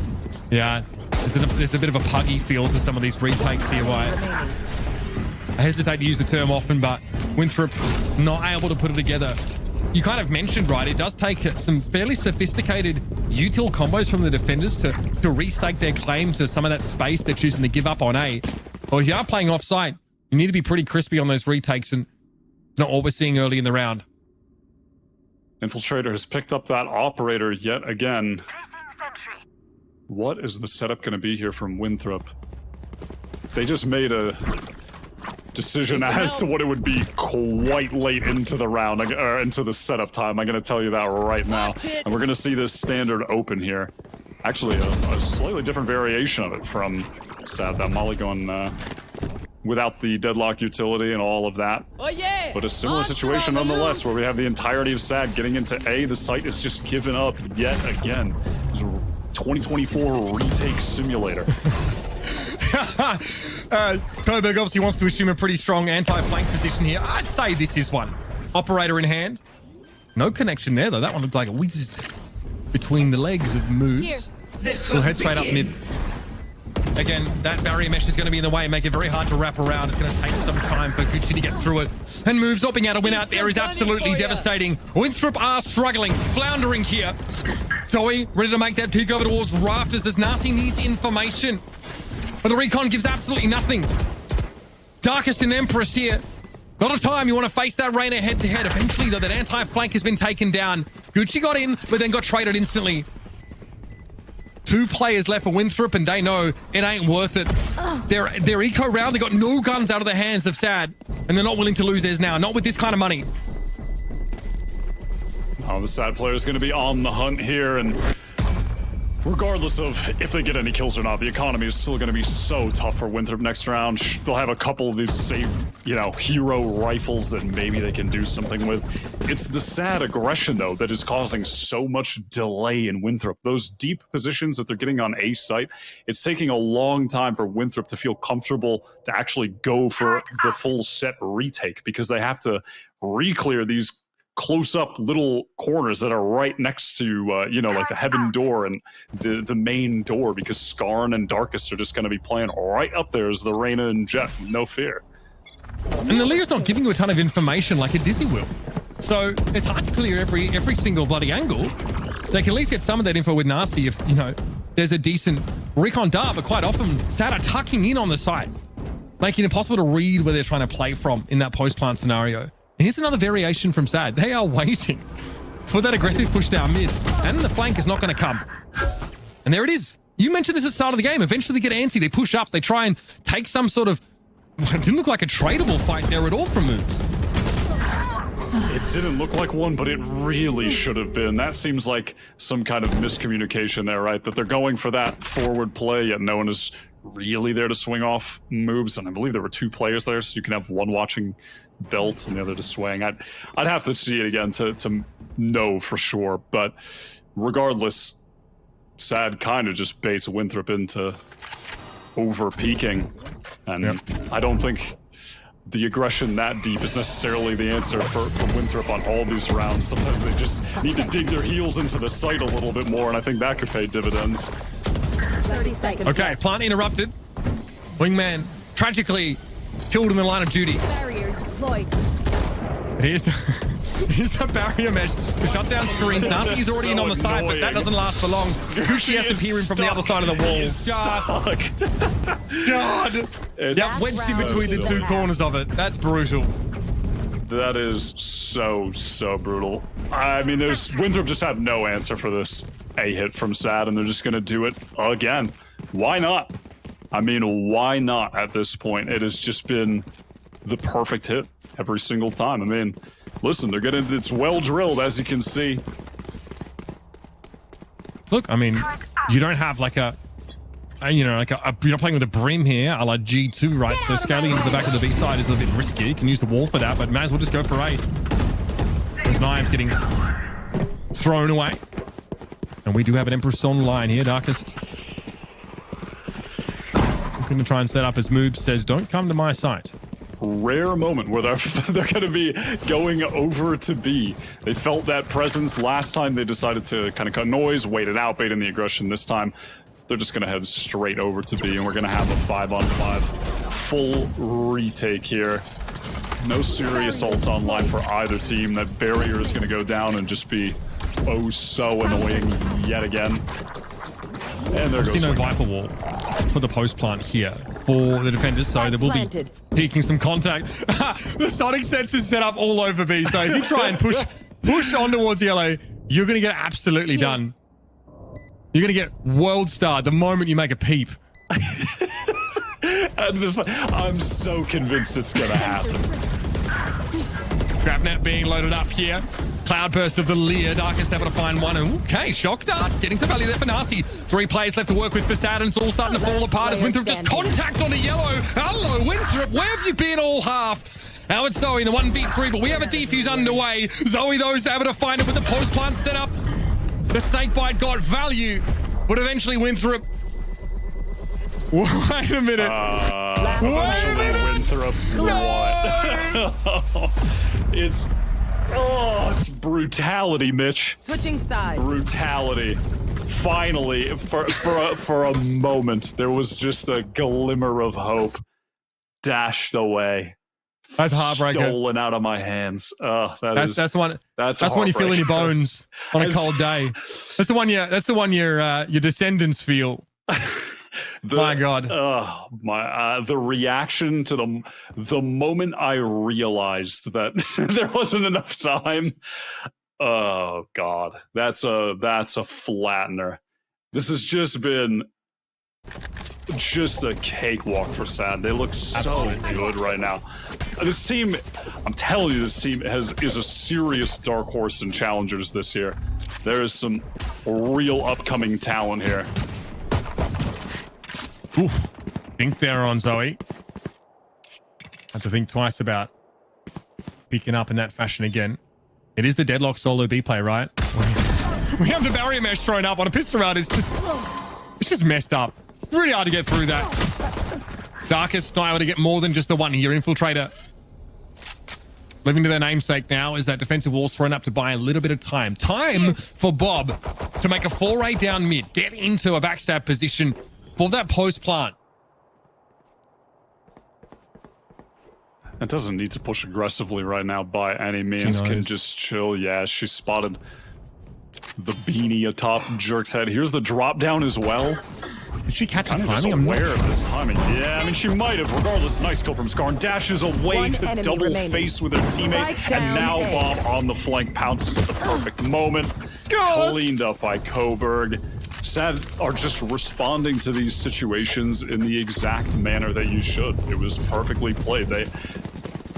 Yeah, there's a bit of a puggy feel to some of these retakes here, Wyatt. I hesitate to use the term often, but Winthrop not able to put it together. You kind of mentioned, right, it does take some fairly sophisticated util combos from the defenders to restake their claim to some of that space they're choosing to give up on A. Well, if you are playing off-site, you need to be pretty crispy on those retakes, and it's not what we're seeing early in the round. Infiltrator has picked up that operator yet again. What is the setup going to be here from Winthrop? They just made a decision as to what it would be quite late into the round, or into the setup time. I'm going to tell you that right now. And we're going to see this standard open here. Actually, a slightly different variation of it from Sad. That Molly going without the deadlock utility and all of that. Oh yeah! But a similar situation nonetheless, where we have the entirety of Sad getting into A. The site is just given up yet again. It's a 2024 retake simulator. Koberg obviously wants to assume a pretty strong anti-flank position here. I'd say this is one. Operator in hand. No connection there, though. That one looked like a whizzed between the legs of moves. We'll head straight up mid. Again, that barrier mesh is going to be in the way and make it very hard to wrap around. It's going to take some time for Gucci to get through it. And moves not being able to win out there is absolutely devastating. Winthrop are struggling, floundering here. Zoe ready to make that peek over towards Rafters as Narcy needs information. But the recon gives absolutely nothing. Darkest and Empress here. Not a time you want to face that Reyna head-to-head. Eventually, though, that anti-flank has been taken down. Gucci got in, but then got traded instantly. 2 players left for Winthrop, and they know it ain't worth it. Their eco round, they got no guns out of the hands of Sad, and they're not willing to lose theirs now. Not with this kind of money. Oh, the Sad player is going to be on the hunt here, and regardless of if they get any kills or not, the economy is still going to be so tough for Winthrop next round. They'll have a couple of these safe, hero rifles that maybe they can do something with. It's the Sad aggression, though, that is causing so much delay in Winthrop. Those deep positions that they're getting on A site, it's taking a long time for Winthrop to feel comfortable to actually go for the full set retake, because they have to re-clear these close-up little corners that are right next to, like the heaven door and the main door, because Skarn and Darkest are just going to be playing right up there as the Reyna and Jet, no fear. And the League's not giving you a ton of information like a Dizzy will. So it's hard to clear every single bloody angle. They can at least get some of that info with Narcy if, there's a decent recon dart, but quite often Sad are tucking in on the site, making it impossible to read where they're trying to play from in that post-plant scenario. And here's another variation from Sad. They are waiting for that aggressive push down mid, and the flank is not going to come. And there it is. You mentioned this at the start of the game. Eventually they get antsy. They push up. They try and take some sort of... It didn't look like a tradable fight there at all from moves. It didn't look like one, but it really should have been. That seems like some kind of miscommunication there, right? That they're going for that forward play, yet no one is really there to swing off moves. And I believe there were 2 players there, so you can have one watching belt and the other to swing. I'd have to see it again to know for sure, but regardless, Sad kind of just baits Winthrop into over peaking, and I don't think the aggression that deep is necessarily the answer for Winthrop on all these rounds. Sometimes they just need to dig their heels into the site a little bit more, and I think that could pay dividends. 30 seconds. Okay, plant interrupted. Wingman tragically killed in the line of duty. Barrier deployed. Here's the barrier mesh to shut down screens. Narcy's already in on the side, but that doesn't last for long. Gucci has to peer in from the other side of the wall. God! Wedged in between the 2 corners of it. That's brutal. That is so brutal. I mean, Winthrop just had no answer for this A hit from Sad, and they're just going to do it again. Why not? I mean, why not at this point? It has just been the perfect hit every single time. I mean, listen, it's well drilled, as you can see. Look, I mean, you don't have you're not playing with a brim here, a la G2, right? So scaling into the back of the B side is a bit risky. You can use the wall for that, but might as well just go for A. There's knives getting thrown away. And we do have an Empress online here, Darkest. Going to try and set up his move, says, don't come to my site. Rare moment where they're going to be going over to B. They felt that presence last time. They decided to kind of cut noise, wait it out, bait in the aggression. This time, they're just going to head straight over to B, and we're going to have a 5-on-5 full retake here. No serious ults online for either team. That barrier is going to go down and just be so annoying yet again. And there goes. I see no Viper wall for the post plant here for the defenders, so they will be peeking some contact. The Sonic sets is set up all over B, so if you try and push on towards yellow, you're going to get absolutely done. You're going to get world starred the moment you make a peep. I'm so convinced it's gonna happen. Grabnet being loaded up here. Cloudburst of the Lear. Darkest able to find one. Okay, Shock Dart getting some value there for Nasi. 3 players left to work with Facade, and it's all starting to fall apart as Winthrop just contact onto yellow. Hello, Winthrop. Where have you been all half? Now it's Zoe in the 1v3, but we have a defuse underway. Zoe, though, is able to find it with the post plant set up. The Snakebite got value, but eventually Winthrop. Wait a minute. Wait a minute. Winthrop. No! What? It's brutality, Mitch. Switching sides. Brutality. Finally, for a moment, there was just a glimmer of hope. Dashed away. That's heartbreaking. Stolen out of my hands. That's one you feel in your bones on a cold day. That's the one your descendants feel. My God. The reaction to the moment I realized that there wasn't enough time. Oh God, that's a flattener. This has just been a cakewalk for Sad. They look so good right now. This team, I'm telling you, this team is a serious dark horse in Challengers this year. There is some real upcoming talent here. Oof. Think there on Zoe. Have to think twice about picking up in that fashion again. It is the Deadlock solo B play, right? We have the barrier mesh thrown up on a pistol round. It's just messed up. Really hard to get through that. Darkest not able to get more than just the one here. Infiltrator living to their namesake now is that defensive wall's thrown up to buy a little bit of time. Time for Bob to make a foray down mid, get into a backstab position for that post plant. It doesn't need to push aggressively right now by any means. Can just chill. Yeah, she spotted the beanie atop Jerk's head. Here's the drop down as well. Did she catch the timing? timing? I'm aware of this timing. Yeah, I mean, she might have. Regardless, nice kill from Skarn. Dashes away to double face with her teammate. And now Bob on the flank pounces at the perfect moment. Cleaned up by Coburg. Sad are just responding to these situations in the exact manner that you should. It was perfectly played. They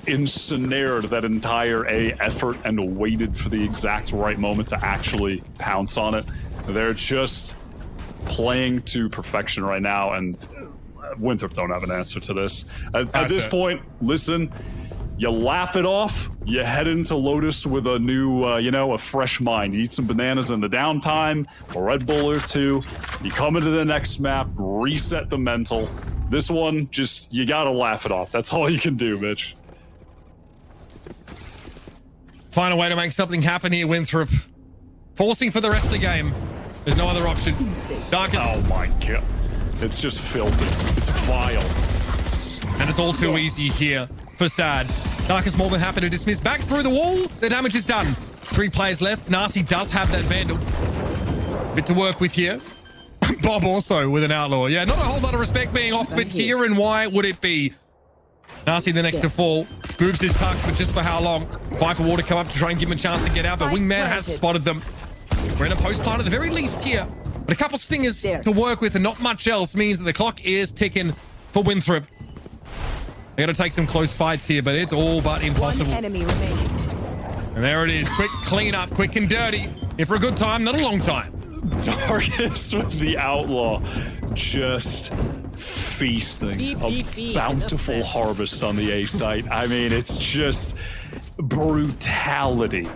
ensnared that entire A effort and waited for the exact right moment to actually pounce on it. They're just playing to perfection right now, and Winthrop don't have an answer to this. At this point, listen, you laugh it off, you head into Lotus with a new, a fresh mind. You eat some bananas in the downtime, a Red Bull or two, you come into the next map, reset the mental. This one, you gotta laugh it off. That's all you can do, Mitch. Find a way to make something happen here, Winthrop. Forcing for the rest of the game. There's no other option. Darkest. Oh my God. It's just filthy. It's vile. And it's all too easy here for Sad. Darkest more than happy to dismiss. Back through the wall. The damage is done. 3 players left. Nasty does have that Vandal. Bit to work with here. Bob also with an Outlaw. Yeah, not a whole lot of respect being offered here, and why would it be? Nasty the next to fall. Moves his tuck, but just for how long? Viper Water come up to try and give him a chance to get out, but Wingman has spotted them. We're in a post plant at the very least here. But a couple stingers to work with and not much else means that the clock is ticking for Winthrop. They got to take some close fights here, but it's all but impossible. One enemy remaining. And there it is. Quick clean up, quick and dirty. If for a good time, not a long time. Darkest with the Outlaw just feasting a bountiful harvest on the A site. I mean, it's just brutality.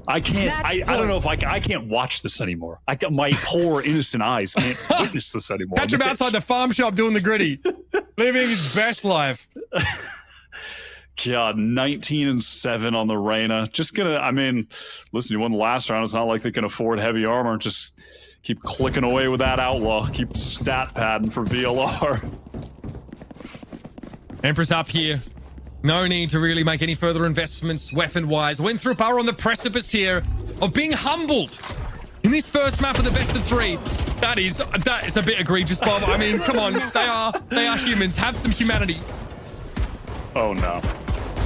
I don't know if I can't watch this anymore. My poor innocent eyes can't witness this anymore. Catch him outside the farm shop doing the gritty. Living his best life. God, 19-7 on the Reyna. Listen, you won the last round. It's not like they can afford heavy armor. Just keep clicking away with that Outlaw. Keep stat padding for VLR. Empress up here. No need to really make any further investments weapon-wise. Winthrop are on the precipice here of being humbled in this first map of the best of 3. That is a bit egregious, Bob. I mean, come on. They are humans. Have some humanity. Oh, no.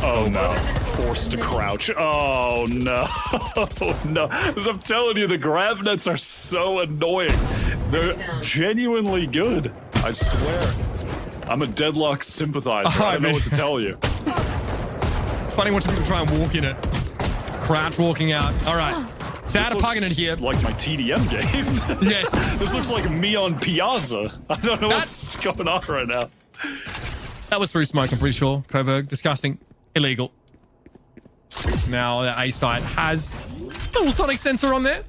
Oh, no. Forced to crouch. Oh, no. Oh, no. As I'm telling you, the grab nets are so annoying. They're genuinely good. I swear. I'm a deadlock sympathizer. I don't know what to tell you. It's funny watching people try and walk in it. It's Crouch walking out. All right. Sad pugging it here. Like my TDM game. Yes. This looks like me on Piazza. I don't know what's going on right now. That was through smoke, I'm pretty sure. Coburg, disgusting. Illegal. Now the A side has a little sonic sensor on there.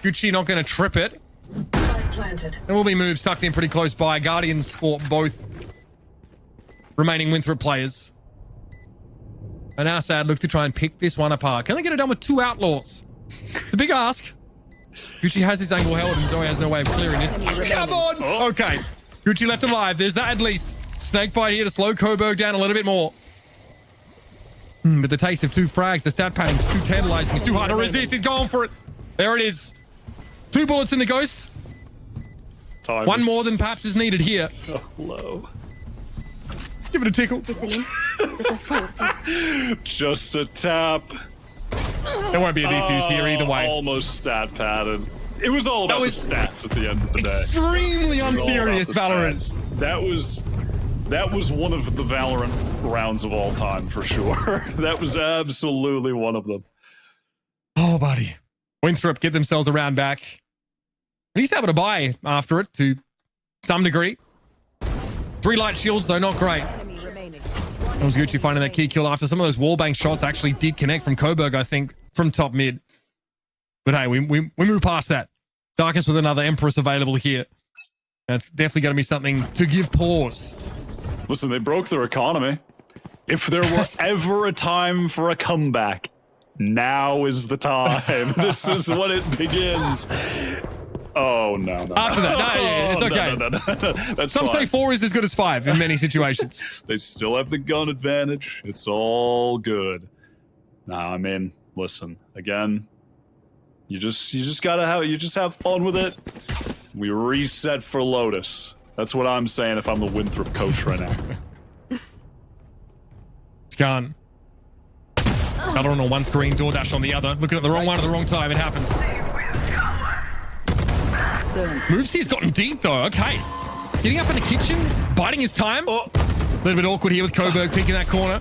Gucci not going to trip it. And will be moved, sucked in pretty close by. Guardians for both remaining Winthrop players. And now Sad look to try and pick this one apart. Can they get it done with 2 outlaws? It's a big ask. Gucci has this angle held and Zoe has no way of clearing this. Come on! Okay. Gucci left alive. There's that at least. Snakebite here to slow Coburg down a little bit more. But the taste of 2 frags, the stat padding is too tantalizing. It's too hard to resist. He's going for it. There it is. 2 bullets in the ghost. One more than perhaps is needed here. So low. Give it a tickle. Just a tap. There won't be a defuse here either way. Almost stat padded. It was all about the stats at the end of the day. Extremely unserious, Valorant. That was one of the Valorant rounds of all time for sure. That was absolutely one of them. Oh, buddy. Winthrop get themselves a round back. At least able to buy after it to some degree. 3 light shields, though, not great. That was Gucci finding that key kill after some of those wallbang shots actually did connect from Coburg, I think, from top mid. But hey, we move past that. Darkest with another Empress available here. That's definitely going to be something to give pause. Listen, they broke their economy. If there were ever a time for a comeback, now is the time. This is when it begins. Oh, no. After that, it's okay. No. That's Some fine. say 4 is as good as 5 in many situations. They still have the gun advantage. It's all good. Nah, I mean, listen, again, you just gotta have fun with it. We reset for Lotus. That's what I'm saying if I'm the Winthrop coach right now. It's gone. Another on one screen, DoorDash on the other. Looking at the wrong one at the wrong time. It happens. Moves he's gotten deep though. Okay. Getting up in the kitchen, biding his time. A little bit awkward here with Coburg picking that corner.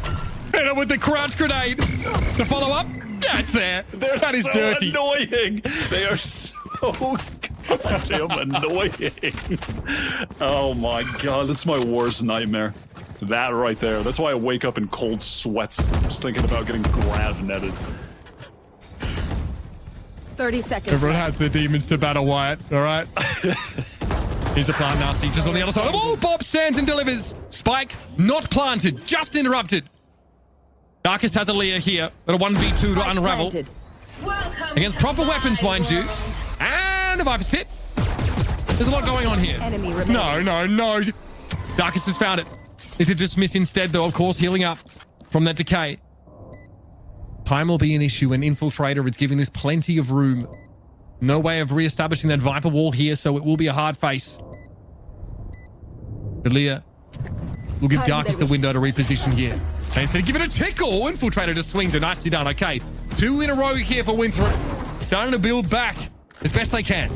And with the crouch grenade. The follow up. Yeah, it's there. That is so dirty. Annoying. They are so goddamn annoying. Oh my god, that's my worst nightmare. That right there. That's why I wake up in cold sweats just thinking about getting grav netted. 30 seconds. Everyone has their demons to battle, Wyatt. All right. Here's the plant now. Just on the other side. Oh, Bob stands and delivers. Spike not planted, just interrupted. Darkest has a Leah here. But a 1v2 to unravel. Against proper weapons, mind you. And a Viper's Pit. There's a lot going on here. No. Darkest has found it. Is it dismiss instead, though, of course, healing up from that decay. Time will be an issue when Infiltrator is giving this plenty of room. No way of re-establishing that Viper wall here, so it will be a hard face. But Leah will give Darkest the window to reposition here. And instead of giving it a tickle, Infiltrator just swings it. Nicely done. Okay, 2 in a row here for Winthrop. Starting to build back as best they can.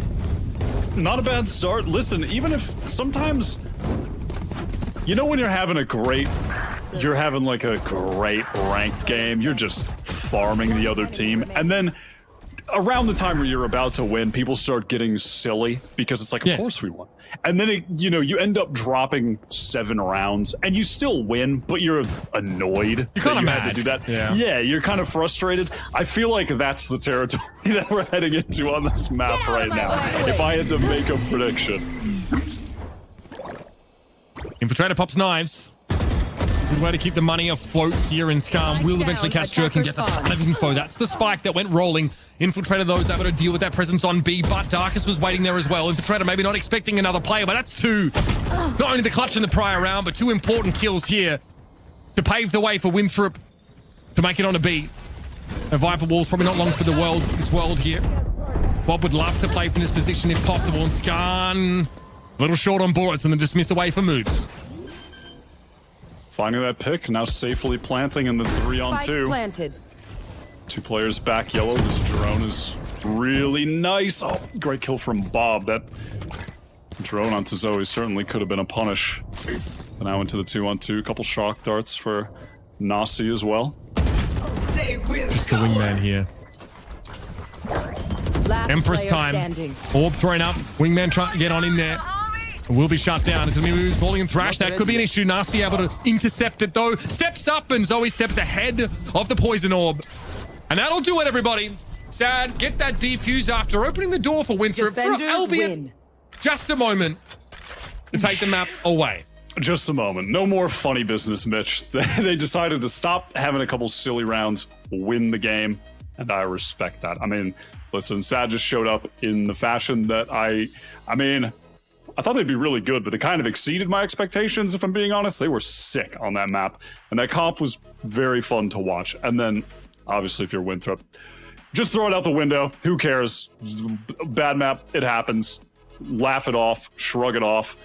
Not a bad start. Listen, even if sometimes, you know, when you're having like a great ranked game, you're just farming the other team, and then around the time where you're about to win, people start getting silly because it's like, of course we won. And then, you end up dropping 7 rounds and you still win, but you're annoyed you're kind of mad had to do that. Yeah, you're kind of frustrated. I feel like that's the territory that we're heading into on this map right now. If I had to make a prediction. Infiltrator pops knives. Good way to keep the money afloat here in Scam. Will eventually catch Jerk and gets a ton of info. That's the spike that went rolling. Infiltrator, though, is able to deal with that presence on B, but Darkest was waiting there as well. Infiltrator maybe not expecting another player, but that's 2. Not only the clutch in the prior round, but 2 important kills here to pave the way for Winthrop to make it on a B. A Viper wall's probably not long for this world here. Bob would love to play from this position if possible, and Scan a little short on bullets and then dismiss away for moves. Finding that pick, now safely planting in the 3-on-2. Planted. 2 players back yellow. This drone is really nice. Oh, great kill from Bob. That drone onto Zoe certainly could have been a punish. And now into the 2-on-2. Couple shock darts for Nasi as well. Just the wingman here. Last Empress player time. standing. Orb thrown up. Wingman trying to get on in there. Will be shut down. It's going to be moves falling and thrash. That could be an issue. Nasi able to intercept it though. Steps up and Zoe steps ahead of the poison orb. And that'll do it, everybody. Sad, get that defuse after opening the door for Winthrop for Defenders albeit win. just a moment to take the map away. Just a moment. No more funny business, Mitch. They decided to stop having a couple silly rounds, win the game, and I respect that. I mean, listen, Sad just showed up in the fashion that I thought they'd be really good, but they kind of exceeded my expectations, if I'm being honest. They were sick on that map, and that comp was very fun to watch. And then, obviously, if you're Winthrop, just throw it out the window. Who cares? Bad map, it happens. Laugh it off, shrug it off.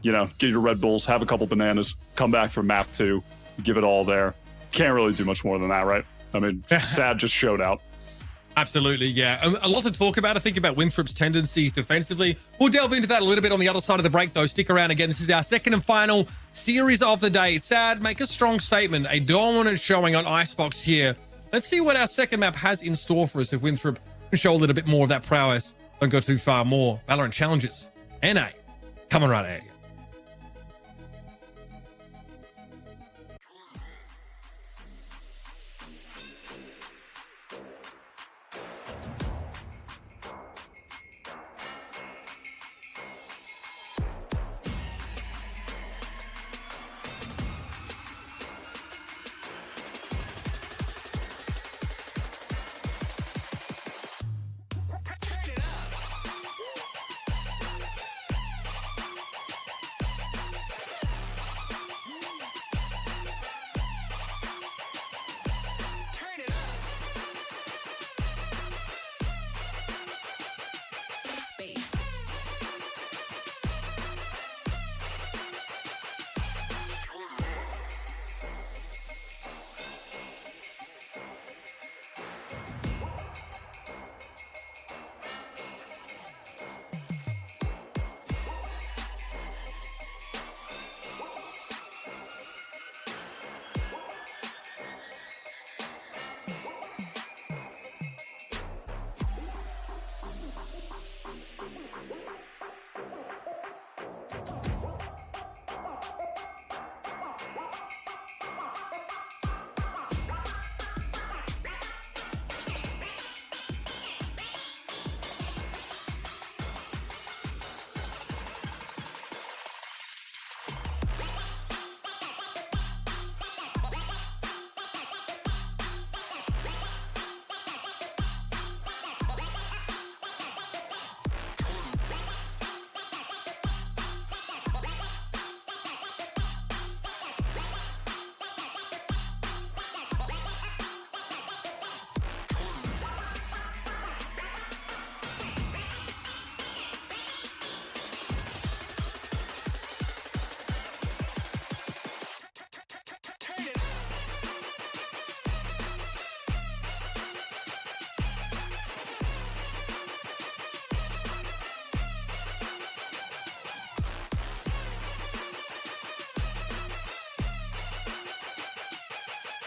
You know, get your Red Bulls, have a couple bananas, come back for map 2, give it all there. Can't really do much more than that, right? I mean, Sad just showed out. Absolutely, yeah. A lot to talk about. I think about Winthrop's tendencies defensively. We'll delve into that a little bit on the other side of the break, though. Stick around again. This is our second and final series of the day. Sad, make a strong statement. A dominant showing on Icebox here. Let's see what our second map has in store for us if Winthrop can show a little bit more of that prowess. Don't go too far more. VALORANT Challengers NA coming right at you.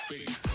Peace.